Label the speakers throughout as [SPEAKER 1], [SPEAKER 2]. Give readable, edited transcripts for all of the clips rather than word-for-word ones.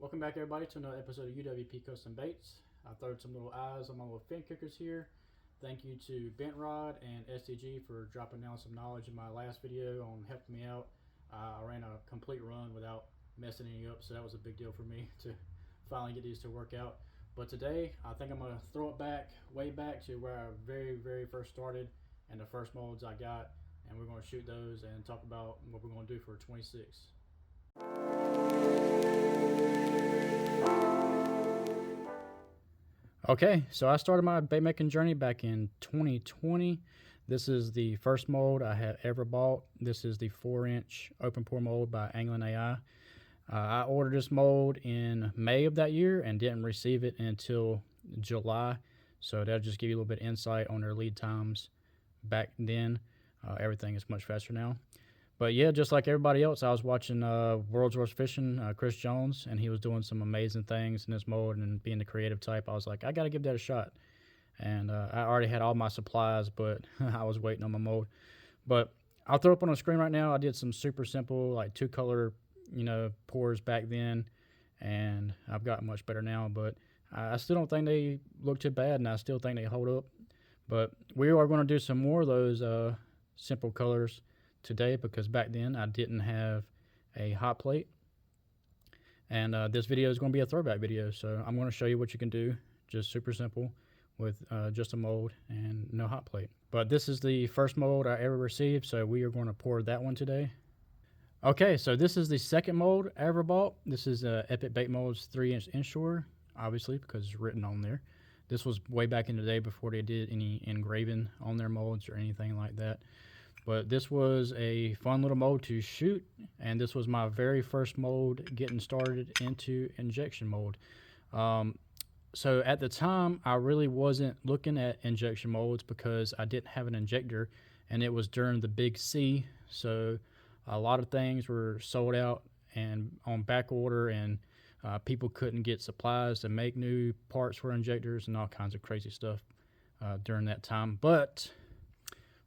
[SPEAKER 1] Welcome back everybody to another episode of UWP Custom Baits. I throwed some little eyes on my little fin kickers here. Thank you to Bent Rod and STG for dropping down some knowledge in my last video on helping me out. I ran a complete run without messing any up, so that was a big deal for me to finally get these to work out. But today I think I'm going to throw it back, way back to where I very first started and the first molds I got, and we're going to shoot those and talk about what we're going to do for 26. Okay, so I started my bait making journey back in 2020. This is the first mold I have ever bought. This is the 4-inch open pour mold by Anglin AI. I ordered this mold in May of that year and didn't receive it until July. So that'll just give you a little bit of insight on their lead times back then. Everything is much faster now. But yeah, just like everybody else, I was watching World's Worst Fishing, Chris Jones, and he was doing some amazing things in this mold, and being the creative type, I was like, I got to give that a shot. And I already had all my supplies, but I was waiting on my mold. But I'll throw up on the screen right now. I did some super simple, like 2-color, pours back then, and I've gotten much better now. But I still don't think they look too bad, and I still think they hold up. But we are going to do some more of those simple colors today, because back then I didn't have a hot plate, and this video is going to be a throwback video. So I'm going to show you what you can do, just super simple, with just a mold and no hot plate. But this is the first mold I ever received, so we are going to pour that one today. Okay, so this is the second mold I ever bought. This is Epic Bait Molds 3-inch Inshore, obviously, because it's written on there. This was way back in the day before they did any engraving on their molds or anything like that. But this was a fun little mold to shoot, and this was my very first mold getting started into injection mold. So at the time, I really wasn't looking at injection molds because I didn't have an injector, and it was during the big C. So a lot of things were sold out and on back order, and people couldn't get supplies to make new parts for injectors and all kinds of crazy stuff during that time. But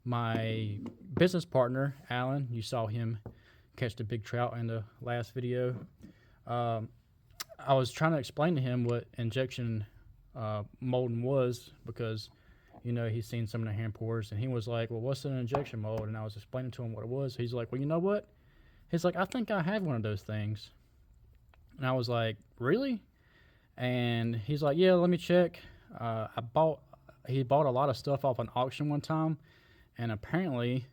[SPEAKER 1] my business partner, Alan, you saw him catch the big trout in the last video. I was trying to explain to him what injection molding was, because, he's seen some of the hand pours, and he was like, well, what's an injection mold? And I was explaining to him what it was. He's like, well, you know what? He's like, I think I have one of those things. And I was like, really? And he's like, yeah, let me check. He bought a lot of stuff off an auction one time, and apparently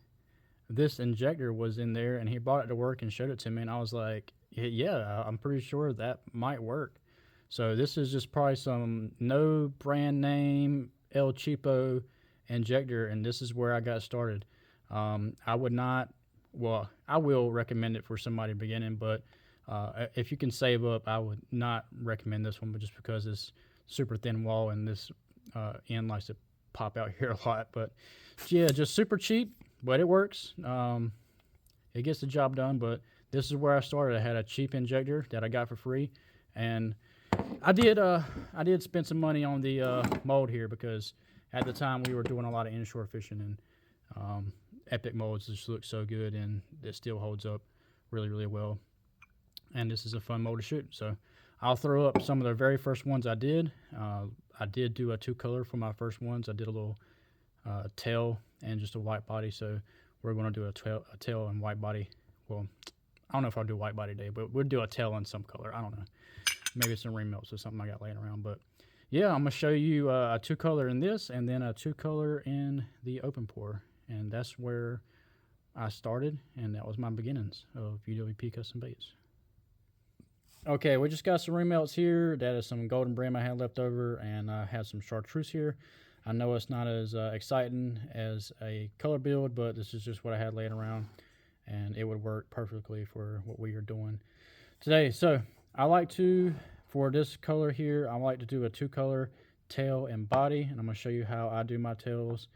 [SPEAKER 1] this injector was in there, and he brought it to work and showed it to me, and I was like, yeah, I'm pretty sure that might work. So this is just probably some no brand name El Cheapo injector, and this is where I got started. I will recommend it for somebody beginning, but if you can save up, I would not recommend this one, but just because it's super thin wall, and this end likes to pop out here a lot. But yeah, just super cheap, but it works. It gets the job done. But this is where I started. I had a cheap injector that I got for free, and I did spend some money on the mold here, because at the time we were doing a lot of inshore fishing, and Epic molds just look so good, and it still holds up really well. And this is a fun mold to shoot. So I'll throw up some of the very first ones I did. I did do a 2-color for my first ones. I did a little tail and just a white body. So we're going to do a tail and white body. Well, I don't know if I'll do white body today, but we'll do a tail in some color. I don't know. Maybe some ring melts or something I got laying around. But yeah, I'm going to show you a 2-color in this, and then a 2-color in the open pour. And that's where I started, and that was my beginnings of UWP Custom Baits. Okay, we just got some ring melts here. That is some golden brim I had left over, and I have some chartreuse here. I know it's not as exciting as a color build, but this is just what I had laying around, and it would work perfectly for what we are doing today. So I like to, for this color here, I like to do a 2-color tail and body, and I'm going to show you how I do my tails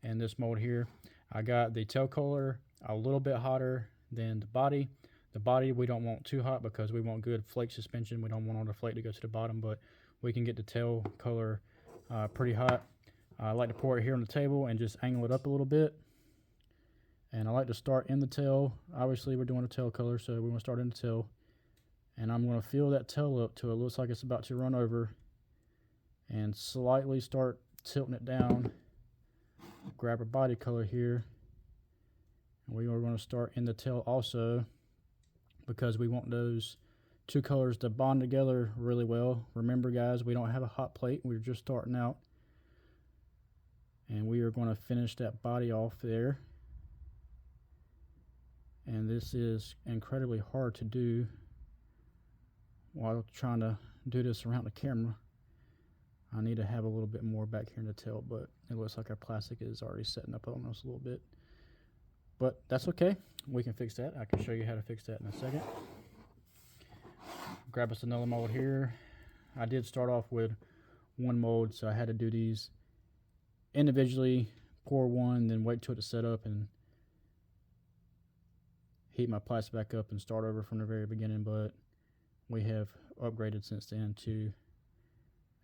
[SPEAKER 1] in this mold here. I got the tail color a little bit hotter than the body. The body we don't want too hot, because we want good flake suspension. We don't want all the flake to go to the bottom, but we can get the tail color pretty hot. I like to pour it here on the table and just angle it up a little bit. And I like to start in the tail. Obviously we're doing a tail color, so we're going to start in the tail And I'm going to fill that tail up till it looks like it's about to run over, and slightly start tilting it down. Grab our body color here, and we are going to start in the tail also, because we want those two colors to bond together really well. Remember guys, we don't have a hot plate, we're just starting out, and we are going to finish that body off there. And this is incredibly hard to do while trying to do this around the camera. I need to have a little bit more back here in the tail, but it looks like our plastic is already setting up on us a little bit. But that's okay, we can fix that. I can show you how to fix that in a second. Grab us another mold here. I did start off with one mold, so I had to do these individually, pour one, then wait till it's set up and heat my plastic back up and start over from the very beginning. But we have upgraded since then to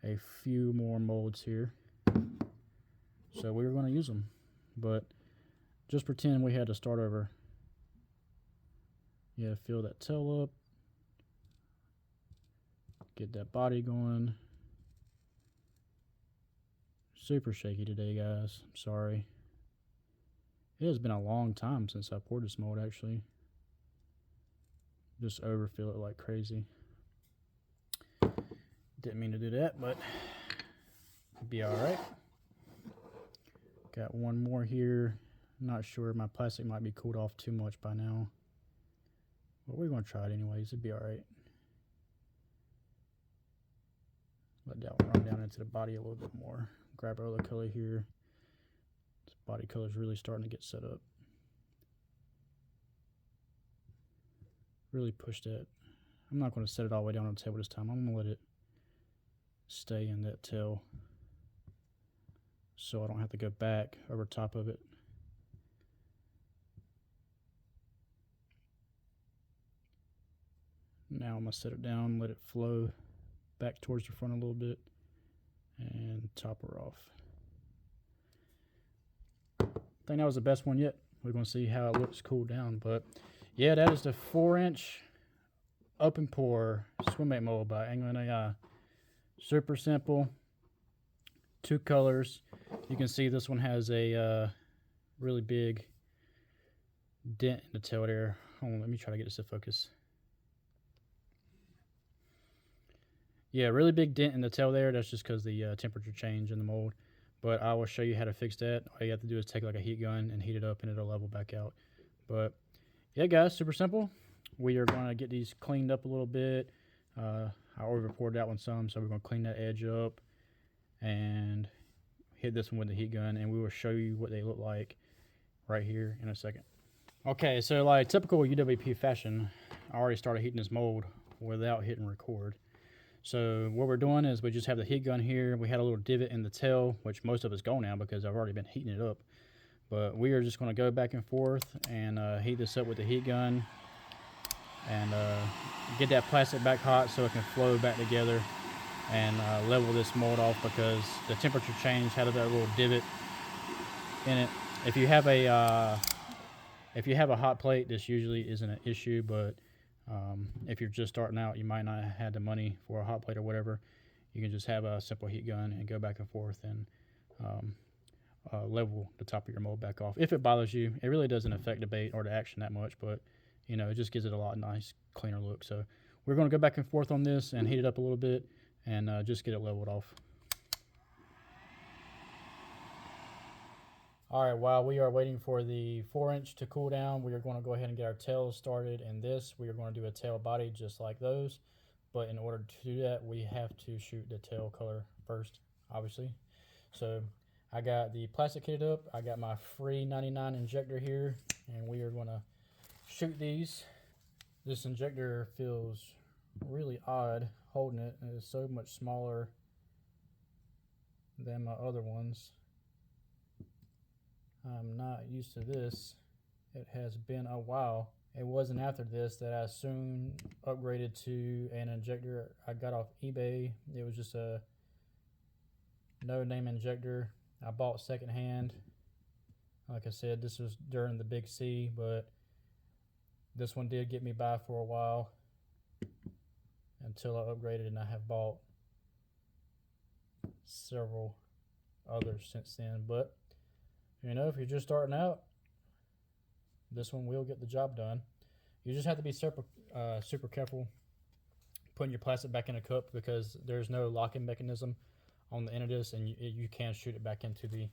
[SPEAKER 1] a few more molds here, so we were going to use them, but just pretend we had to start over. Yeah, fill that tail up, get that body going. Super shaky today guys, I'm sorry. It has been a long time since I poured this mold actually. Just overfill it like crazy. Didn't mean to do that, but it'd be all right. Got one more here. Not sure, my plastic might be cooled off too much by now, but we're gonna try it anyways. It'd be all right. Let that one run down into the body a little bit more. Grab our other color here. This body color is really starting to get set up. Really push that. I'm not going to set it all the way down on the table this time. I'm going to let it stay in that tail so I don't have to go back over top of it. Now I'm going to set it down, let it flow back towards the front a little bit, and top her off. I think that was the best one yet. We're going to see how it looks cooled down, but yeah, that is the 4-inch open pour swimming mold by England AI. Super simple, two colors. You can see this one has a really big dent in the tail there. Hold on, let me try to get this to focus. Yeah, really big dent in the tail there. That's just because the temperature change in the mold. But I will show you how to fix that. All you have to do is take like a heat gun and heat it up and it'll level back out. But yeah guys, super simple. We are going to get these cleaned up a little bit. I over poured that one some, so we're going to clean that edge up and hit this one with the heat gun, and we will show you what they look like right here in a second. Okay, so like typical UWP fashion, I already started heating this mold without hitting record. So what we're doing is we just have the heat gun here. We had a little divot in the tail, which most of it's gone now because I've already been heating it up. But we are just going to go back and forth and heat this up with the heat gun and get that plastic back hot so it can flow back together and level this mold off, because the temperature change had that little divot in it. If you have a hot plate, this usually isn't an issue, but if you're just starting out, you might not have the money for a hot plate or whatever. You can just have a simple heat gun and go back and forth and level the top of your mold back off. If it bothers you, it really doesn't affect the bait or the action that much, but you know, it just gives it a lot nice, cleaner look. So we're going to go back and forth on this and heat it up a little bit and just get it leveled off. All right, while we are waiting for the 4-inch to cool down, we are going to go ahead and get our tails started. In this, we are going to do a tail body just like those. But in order to do that, we have to shoot the tail color first, obviously. So I got the plastic kitted up. I got my free 99 injector here, and we are going to shoot these. This injector feels really odd holding it. It is so much smaller than my other ones. I'm not used to this. It has been a while. It wasn't after this that I soon upgraded to an injector I got off eBay. It was just a no-name injector I bought secondhand. Like I said, this was during the Big C, but this one did get me by for a while. until I upgraded, and I have bought several others since then. But you know, if you're just starting out, this one will get the job done. You just have to be super careful putting your plastic back in a cup, because there's no locking mechanism on the end of this, and you can shoot it back into the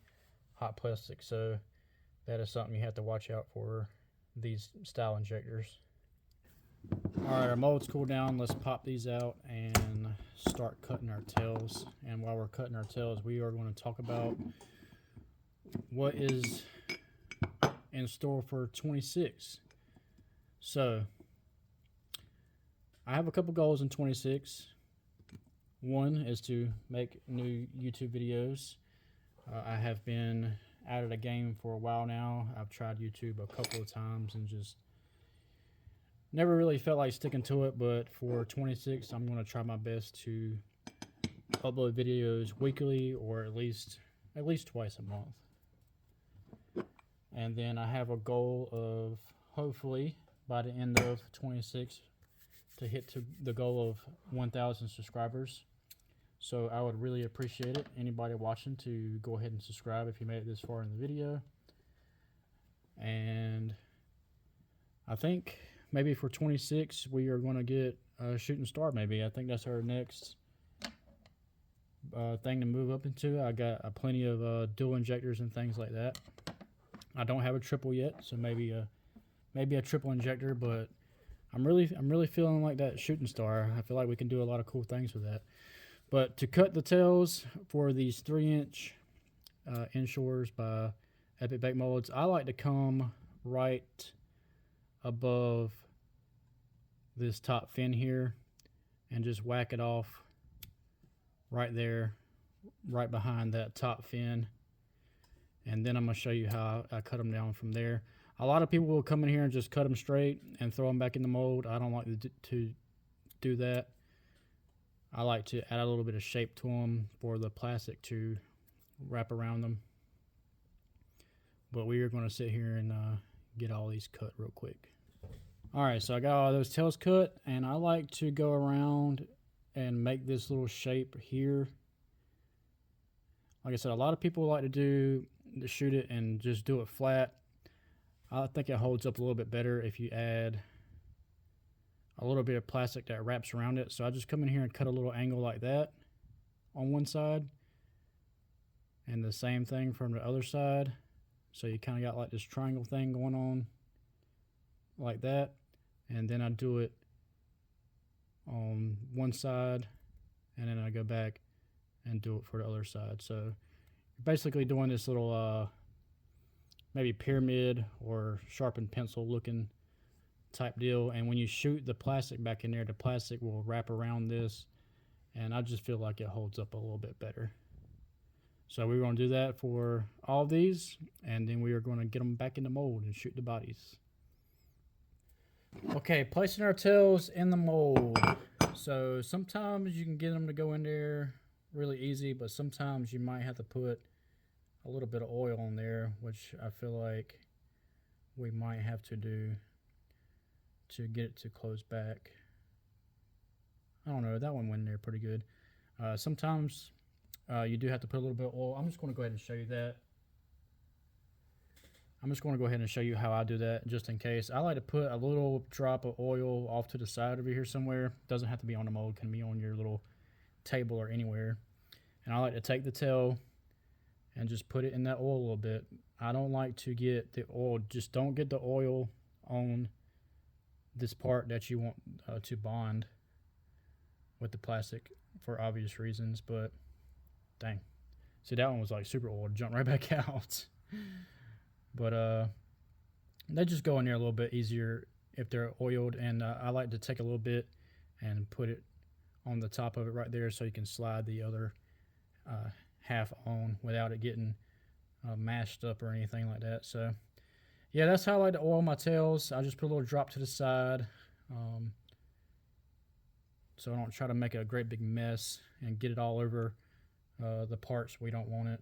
[SPEAKER 1] hot plastic. So that is something you have to watch out for these style injectors. Alright, our mold's cooled down. Let's pop these out and start cutting our tails. And while we're cutting our tails, we are going to talk about what is in store for 26. So I have a couple goals in 26. One is to make new YouTube videos. I have been out of the game for a while now. I've tried YouTube a couple of times and just never really felt like sticking to it. But for 26, I'm going to try my best to upload videos weekly, or at least twice a month. And then I have a goal of, hopefully by the end of 26, to hit the goal of 1,000 subscribers. So I would really appreciate it, anybody watching, to go ahead and subscribe if you made it this far in the video. And I think maybe for 26 we are going to get a shooting star. Maybe I think that's our next thing to move up into. I got plenty of dual injectors and things like that. I don't have a triple yet, so maybe a triple injector, but I'm really feeling like that shooting star. I feel like we can do a lot of cool things with that. But to cut the tails for these 3-inch Inshores by Epic Bake Molds, I like to come right above this top fin here and just whack it off right there, right behind that top fin. And then I'm going to show you how I cut them down from there. A lot of people will come in here and just cut them straight and throw them back in the mold. I don't like to do that. I like to add a little bit of shape to them for the plastic to wrap around them. But we are going to sit here and get all these cut real quick. Alright, so I got all those tails cut, and I like to go around and make this little shape here. Like I said, a lot of people like to shoot it and just do it flat. I think it holds up a little bit better if you add a little bit of plastic that wraps around it. So I just come in here and cut a little angle like that on one side, and the same thing from the other side. So you kind of got like this triangle thing going on like that, and then I do it on one side, and then I go back and do it for the other side. So you're basically doing this little maybe pyramid or sharpened pencil looking type deal. And when you shoot the plastic back in there, the plastic will wrap around this, and I just feel like it holds up a little bit better. So we're going to do that for all of these, and then we are going to get them back in the mold and shoot the bodies. Okay, placing our tails in the mold. So sometimes you can get them to go in there really easy, but sometimes you might have to put a little bit of oil on there, which I feel like we might have to do to get it to close back. I don't know, that one went in there pretty good. Sometimes you do have to put a little bit of oil. I'm just going to go ahead and show you that. I'm just going to go ahead and show you how I do that, just in case. I like to put a little drop of oil off to the side over here somewhere. Doesn't have to be on the mold, can be on your little table or anywhere. And I like to take the tail and just put it in that oil a little bit. I don't like to get the oil, just don't get the oil on this part that you want to bond with the plastic for obvious reasons. But dang, see, that one was like super old, jumped right back out. But they just go in there a little bit easier if they're oiled. And I like to take a little bit and put it on the top of it right there, so you can slide the other half on without it getting mashed up or anything like that. So yeah, that's how I like to oil my tails. I just put a little drop to the side, so I don't try to make a great big mess and get it all over the parts we don't want it.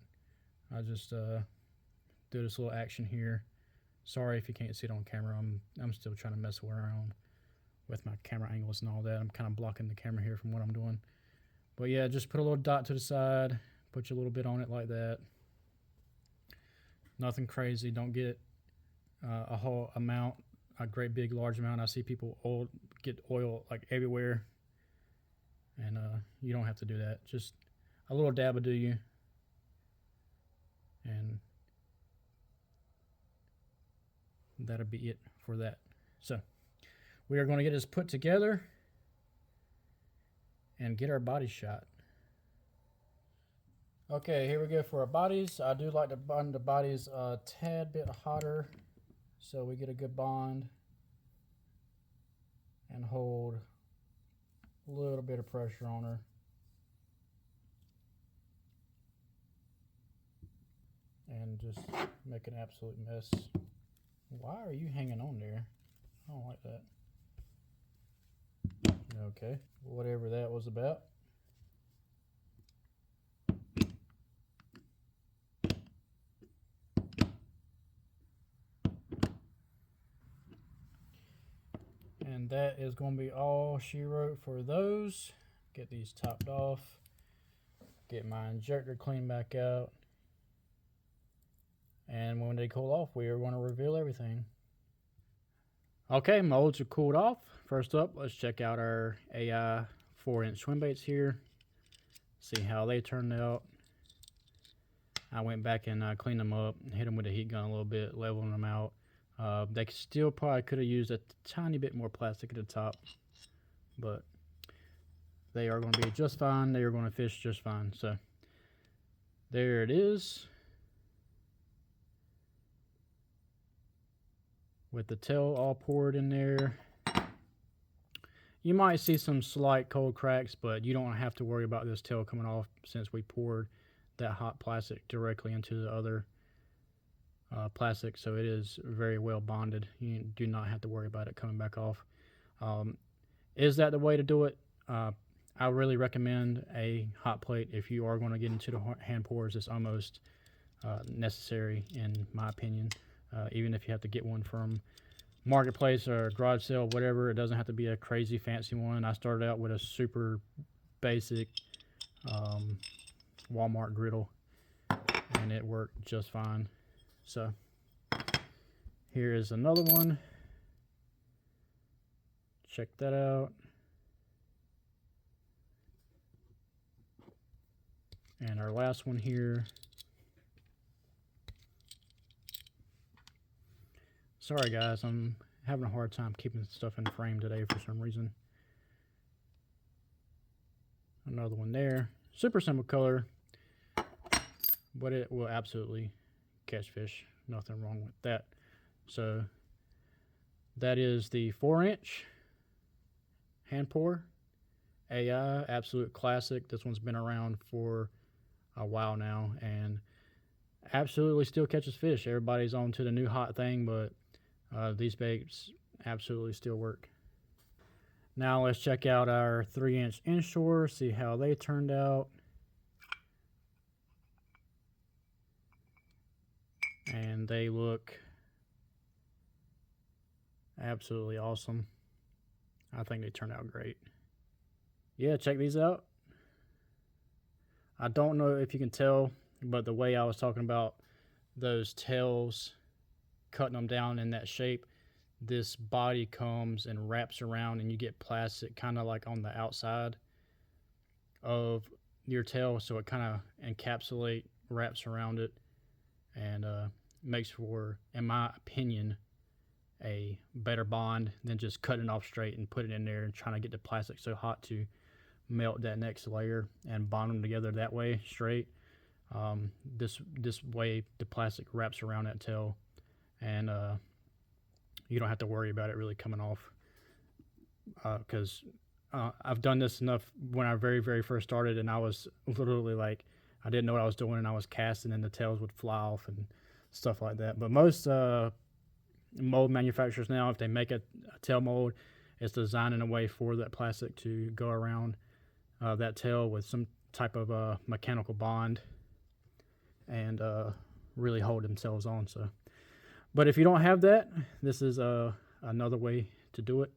[SPEAKER 1] I just do this little action here. Sorry if you can't see it on camera. I'm still trying to mess around with my camera angles and all that. I'm kind of blocking the camera here from what I'm doing. But yeah, just put a little dot to the side, put a little bit on it like that. Nothing crazy. Don't get a whole amount, a great big large amount. I see people get oil like everywhere, and you don't have to do that. Just a little dab will do you, and that'll be it for that. So we are going to get this put together and get our body shot. Okay, here we go for our bodies. I do like to bond the bodies a tad bit hotter so we get a good bond and hold a little bit of pressure on her. And just make an absolute mess. Why are you hanging on there? I don't like that. Okay, whatever that was about. And that is going to be all she wrote for those. Get these topped off. Get my injector cleaned back out. And when they cool off, we are going to reveal everything. Okay, molds are cooled off. First up, let's check out our AI 4-inch swim baits here. See how they turned out. I went back and cleaned them up, hit them with a heat gun a little bit, leveling them out. They still probably could have used a tiny bit more plastic at the top, but they are going to be just fine. They are going to fish just fine. So there it is, with the tail all poured in there. You might see some slight cold cracks, but you don't have to worry about this tail coming off since we poured that hot plastic directly into the other plastic, so it is very well bonded. You do not have to worry about it coming back off. Is that the way to do it? I really recommend a hot plate if you are going to get into the hand pours. It's almost necessary in my opinion. Even if you have to get one from marketplace or garage sale, whatever, it doesn't have to be a crazy fancy one. I started out with a super basic Walmart griddle, and it worked just fine. So here is another one. Check that out. And our last one here. Sorry guys, I'm having a hard time keeping stuff in frame today for some reason. Another one there. Super simple color, but it will absolutely catch fish. Nothing wrong with that. So that is the 4-inch hand pour AI, absolute classic. This one's been around for a while now and absolutely still catches fish. Everybody's on to the new hot thing, but these baits absolutely still work. Now let's check out our 3-inch Inshore, see how they turned out. And they look absolutely awesome. I think they turned out great. Yeah, check these out. I don't know if you can tell, but the way I was talking about those tails, cutting them down in that shape, this body comes and wraps around and you get plastic kind of like on the outside of your tail, so it kind of wraps around it, and makes for, in my opinion, a better bond than just cutting it off straight and putting it in there and trying to get the plastic so hot to melt that next layer and bond them together that way straight. This way the plastic wraps around that tail, and you don't have to worry about it really coming off, because I've done this enough when I very first started, and I was literally like, I didn't know what I was doing, and I was casting and the tails would fly off and stuff like that. But most mold manufacturers now, if they make a tail mold, it's designed in a way for that plastic to go around that tail with some type of mechanical bond and really hold themselves on. So, but if you don't have that, this is another way to do it,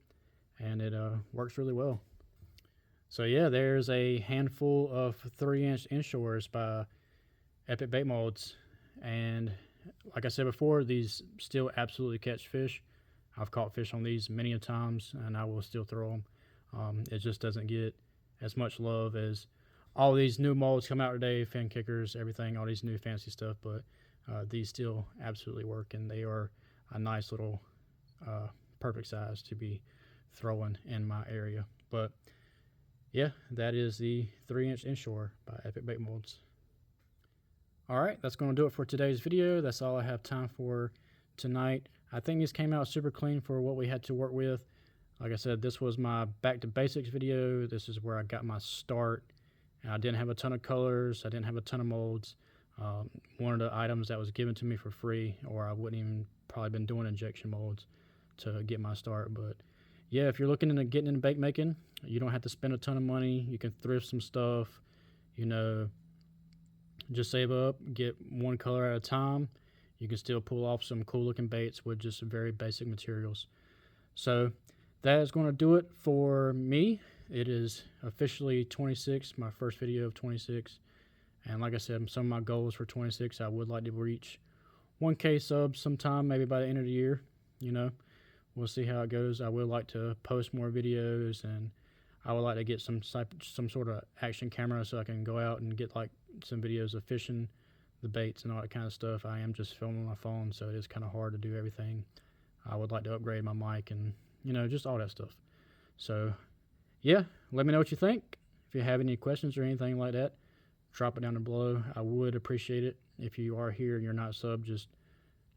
[SPEAKER 1] and it works really well. So yeah, there's a handful of 3-inch inshores by Epic Bait Molds, and like I said before, these still absolutely catch fish. I've caught fish on these many a times, and I will still throw them. It just doesn't get as much love as all these new molds come out today, fin kickers, everything, all these new fancy stuff, but these still absolutely work, and they are a nice little perfect size to be throwing in my area. But yeah, that is the 3-inch inshore by Epic Bait Molds. All right, that's going to do it for today's video. That's all I have time for tonight. I think this came out super clean for what we had to work with. Like I said, this was my back to basics video. This is where I got my start. And I didn't have a ton of colors. I didn't have a ton of molds. One of the items that was given to me for free, or I wouldn't even probably been doing injection molds to get my start. But yeah, if you're looking into getting into bait making, you don't have to spend a ton of money. You can thrift some stuff, you know, just save up, get one color at a time. You can still pull off some cool looking baits with just very basic materials. So that is going to do it for me. It is officially 26, my first video of 26. And like I said, some of my goals for 26, I would like to reach 1K subs sometime, maybe by the end of the year. You know, we'll see how it goes. I would like to post more videos, and I would like to get some sort of action camera so I can go out and get like some videos of fishing, the baits and all that kind of stuff. I am just filming on my phone, so it is kind of hard to do everything. I would like to upgrade my mic and, you know, just all that stuff. So yeah, let me know what you think. If you have any questions or anything like that, drop it down below. I would appreciate it. If you are here and you're not subbed, just,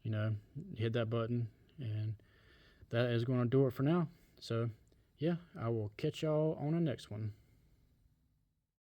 [SPEAKER 1] you know, hit that button. And that is going to do it for now. So yeah, I will catch y'all on the next one.